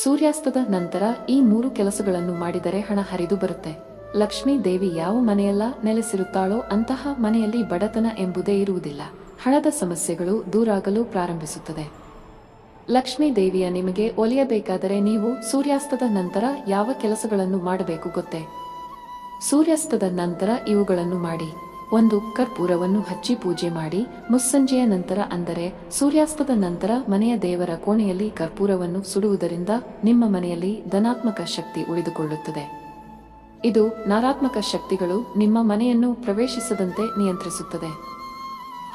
ಸೂರ್ಯಾಸ್ತದ ನಂತರ ಈ 3 ಕೆಲಸಗಳನ್ನು ಮಾಡಿದರೆ ಹಣ ಹರಿದು ಬರುತ್ತೆ. ಲಕ್ಷ್ಮೀ ದೇವಿ ಯಾವ ಮನೆಯಲ್ಲ ನೆಲೆಸಿರುತ್ತಾಳೋ ಅಂತಹ ಮನೆಯಲ್ಲಿ ಬಡತನ ಎಂಬುದೇ ಇರುವುದಿಲ್ಲ. ಹಣದ ಸಮಸ್ಯೆಗಳು ದೂರಾಗಲು ಪ್ರಾರಂಭಿಸುತ್ತದೆ. ಲಕ್ಷ್ಮೀ ದೇವಿಯ ನಿಮಗೆ ಒಲಿಯಬೇಕಾದರೆ ನೀವು ಸೂರ್ಯಾಸ್ತದ ನಂತರ ಯಾವ ಕೆಲಸಗಳನ್ನು ಮಾಡಬೇಕು ಗೊತ್ತೇ? ಸೂರ್ಯಾಸ್ತದ ನಂತರ ಇವುಗಳನ್ನು ಮಾಡಿ. 1. ಕರ್ಪೂರವನ್ನು ಹಚ್ಚಿ ಪೂಜೆ ಮಾಡಿ. ಮುಸ್ಸಂಜೆಯ ನಂತರ ಅಂದರೆ ಸೂರ್ಯಾಸ್ತದ ನಂತರ ಮನೆಯ ದೇವರ ಕೋಣೆಯಲ್ಲಿ ಕರ್ಪೂರವನ್ನು ಸುಡುವುದರಿಂದ ನಿಮ್ಮ ಮನೆಯಲ್ಲಿ ಧನಾತ್ಮಕ ಶಕ್ತಿ ಉಳಿದುಕೊಳ್ಳುತ್ತದೆ. ಇದು ನಕಾರಾತ್ಮಕ ಶಕ್ತಿಗಳು ನಿಮ್ಮ ಮನೆಯನ್ನು ಪ್ರವೇಶಿಸದಂತೆ ನಿಯಂತ್ರಿಸುತ್ತದೆ.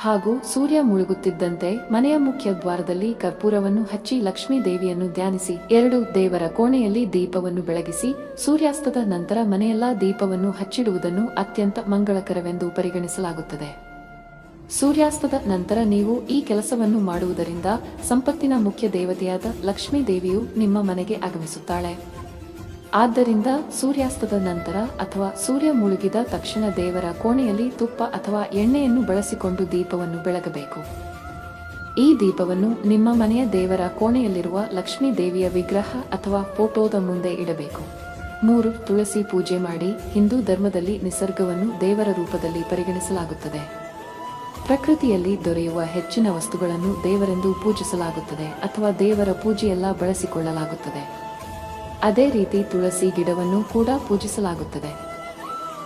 ಹಾಗೂ ಸೂರ್ಯ ಮುಳುಗುತ್ತಿದ್ದಂತೆ ಮನೆಯ ಮುಖ್ಯ ದ್ವಾರದಲ್ಲಿ ಕರ್ಪೂರವನ್ನು ಹಚ್ಚಿ ಲಕ್ಷ್ಮೀ ದೇವಿಯನ್ನು ಧ್ಯಾನಿಸಿ. 2. ದೇವರ ಕೋಣೆಯಲ್ಲಿ ದೀಪವನ್ನು ಬೆಳಗಿಸಿ. ಸೂರ್ಯಾಸ್ತದ ನಂತರ ಮನೆಯೆಲ್ಲ ದೀಪವನ್ನು ಹಚ್ಚಿಡುವುದನ್ನು ಅತ್ಯಂತ ಮಂಗಳಕರವೆಂದು ಪರಿಗಣಿಸಲಾಗುತ್ತದೆ. ಸೂರ್ಯಾಸ್ತದ ನಂತರ ನೀವು ಈ ಕೆಲಸವನ್ನು ಮಾಡುವುದರಿಂದ ಸಂಪತ್ತಿನ ಮುಖ್ಯ ದೇವತೆಯಾದ ಲಕ್ಷ್ಮೀ ದೇವಿಯು ನಿಮ್ಮ ಮನೆಗೆ ಆಗಮಿಸುತ್ತಾಳೆ. ಆದ್ದರಿಂದ ಸೂರ್ಯಾಸ್ತದ ನಂತರ ಅಥವಾ ಸೂರ್ಯ ಮುಳುಗಿದ ತಕ್ಷಣ ದೇವರ ಕೋಣೆಯಲ್ಲಿ ತುಪ್ಪ ಅಥವಾ ಎಣ್ಣೆಯನ್ನು ಬಳಸಿಕೊಂಡು ದೀಪವನ್ನು ಬೆಳಗಬೇಕು. ಈ ದೀಪವನ್ನು ನಿಮ್ಮ ಮನೆಯ ದೇವರ ಕೋಣೆಯಲ್ಲಿರುವ ಲಕ್ಷ್ಮೀ ದೇವಿಯ ವಿಗ್ರಹ ಅಥವಾ ಫೋಟೋದ ಮುಂದೆ ಇಡಬೇಕು. 3. ತುಳಸಿ ಪೂಜೆ ಮಾಡಿ. ಹಿಂದೂ ಧರ್ಮದಲ್ಲಿ ನಿಸರ್ಗವನ್ನು ದೇವರ ರೂಪದಲ್ಲಿ ಪರಿಗಣಿಸಲಾಗುತ್ತದೆ. ಪ್ರಕೃತಿಯಲ್ಲಿ ದೊರೆಯುವ ಹೆಚ್ಚಿನ ವಸ್ತುಗಳನ್ನು ದೇವರೆಂದು ಪೂಜಿಸಲಾಗುತ್ತದೆ ಅಥವಾ ದೇವರ ಪೂಜೆಯೆಲ್ಲ ಬಳಸಿಕೊಳ್ಳಲಾಗುತ್ತದೆ. ಅದೇ ರೀತಿ ತುಳಸಿ ಗಿಡವನ್ನು ಕೂಡ ಪೂಜಿಸಲಾಗುತ್ತದೆ.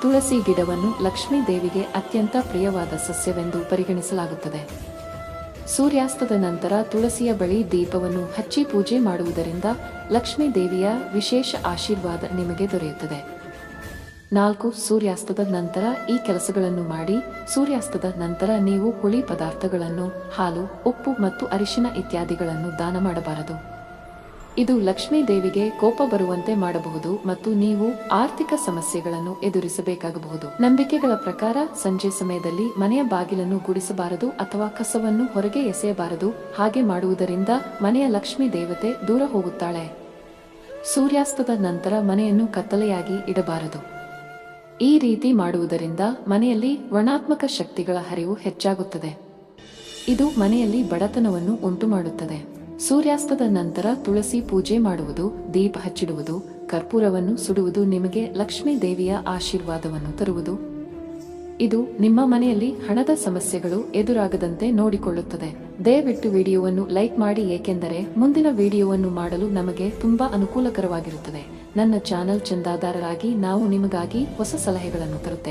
ತುಳಸಿ ಗಿಡವನ್ನು ಲಕ್ಷ್ಮೀ ದೇವಿಗೆ ಅತ್ಯಂತ ಪ್ರಿಯವಾದ ಸಸ್ಯವೆಂದು ಪರಿಗಣಿಸಲಾಗುತ್ತದೆ. ಸೂರ್ಯಾಸ್ತದ ನಂತರ ತುಳಸಿಯ ಬಳಿ ದೀಪವನ್ನು ಹಚ್ಚಿ ಪೂಜೆ ಮಾಡುವುದರಿಂದ ಲಕ್ಷ್ಮೀ ದೇವಿಯ ವಿಶೇಷ ಆಶೀರ್ವಾದ ನಿಮಗೆ ದೊರೆಯುತ್ತದೆ. 4. ಸೂರ್ಯಾಸ್ತದ ನಂತರ ಈ ಕೆಲಸಗಳನ್ನು ಮಾಡಿ. ಸೂರ್ಯಾಸ್ತದ ನಂತರ ನೀವು ಹುಳಿ ಪದಾರ್ಥಗಳನ್ನು, ಹಾಲು, ಉಪ್ಪು ಮತ್ತು ಅರಿಶಿನ ಇತ್ಯಾದಿಗಳನ್ನು ದಾನ ಮಾಡಬಾರದು. ಇದು ಲಕ್ಷ್ಮೀ ದೇವಿಗೆ ಕೋಪ ಬರುವಂತೆ ಮಾಡಬಹುದು ಮತ್ತು ನೀವು ಆರ್ಥಿಕ ಸಮಸ್ಯೆಗಳನ್ನು ಎದುರಿಸಬೇಕಾಗಬಹುದು. ನಂಬಿಕೆಗಳ ಪ್ರಕಾರ ಸಂಜೆ ಸಮಯದಲ್ಲಿ ಮನೆಯ ಬಾಗಿಲನ್ನು ಗುಡಿಸಬಾರದು ಅಥವಾ ಕಸವನ್ನು ಹೊರಗೆ ಎಸೆಯಬಾರದು. ಹಾಗೆ ಮಾಡುವುದರಿಂದ ಮನೆಯ ಲಕ್ಷ್ಮೀ ದೇವತೆ ದೂರ ಹೋಗುತ್ತಾಳೆ. ಸೂರ್ಯಾಸ್ತದ ನಂತರ ಮನೆಯನ್ನು ಕತ್ತಲೆಯಾಗಿ ಇಡಬಾರದು. ಈ ರೀತಿ ಮಾಡುವುದರಿಂದ ಮನೆಯಲ್ಲಿ ಋಣಾತ್ಮಕ ಶಕ್ತಿಗಳ ಹರಿವು ಹೆಚ್ಚಾಗುತ್ತದೆ. ಇದು ಮನೆಯಲ್ಲಿ ಬಡತನವನ್ನು ಉಂಟುಮಾಡುತ್ತದೆ. ಸೂರ್ಯಾಸ್ತದ ನಂತರ ತುಳಸಿ ಪೂಜೆ ಮಾಡುವುದು, ದೀಪ ಹಚ್ಚಿಡುವುದು, ಕರ್ಪೂರವನ್ನು ಸುಡುವುದು ನಿಮಗೆ ಲಕ್ಷ್ಮೀ ದೇವಿಯ ಆಶೀರ್ವಾದವನ್ನು ತರುವುದು. ಇದು ನಿಮ್ಮ ಮನೆಯಲ್ಲಿ ಹಣದ ಸಮಸ್ಯೆಗಳು ಎದುರಾಗದಂತೆ ನೋಡಿಕೊಳ್ಳುತ್ತದೆ. ದಯವಿಟ್ಟು ವಿಡಿಯೋವನ್ನು ಲೈಕ್ ಮಾಡಿ, ಏಕೆಂದರೆ ಮುಂದಿನ ವಿಡಿಯೋವನ್ನು ಮಾಡಲು ನಮಗೆ ತುಂಬಾ ಅನುಕೂಲಕರವಾಗಿರುತ್ತದೆ. ನನ್ನ ಚಾನೆಲ್ ಚಂದಾದಾರರಾಗಿ ನಾವು ನಿಮಗಾಗಿ ಹೊಸ ಸಲಹೆಗಳನ್ನು ತರುತ್ತೇವೆ.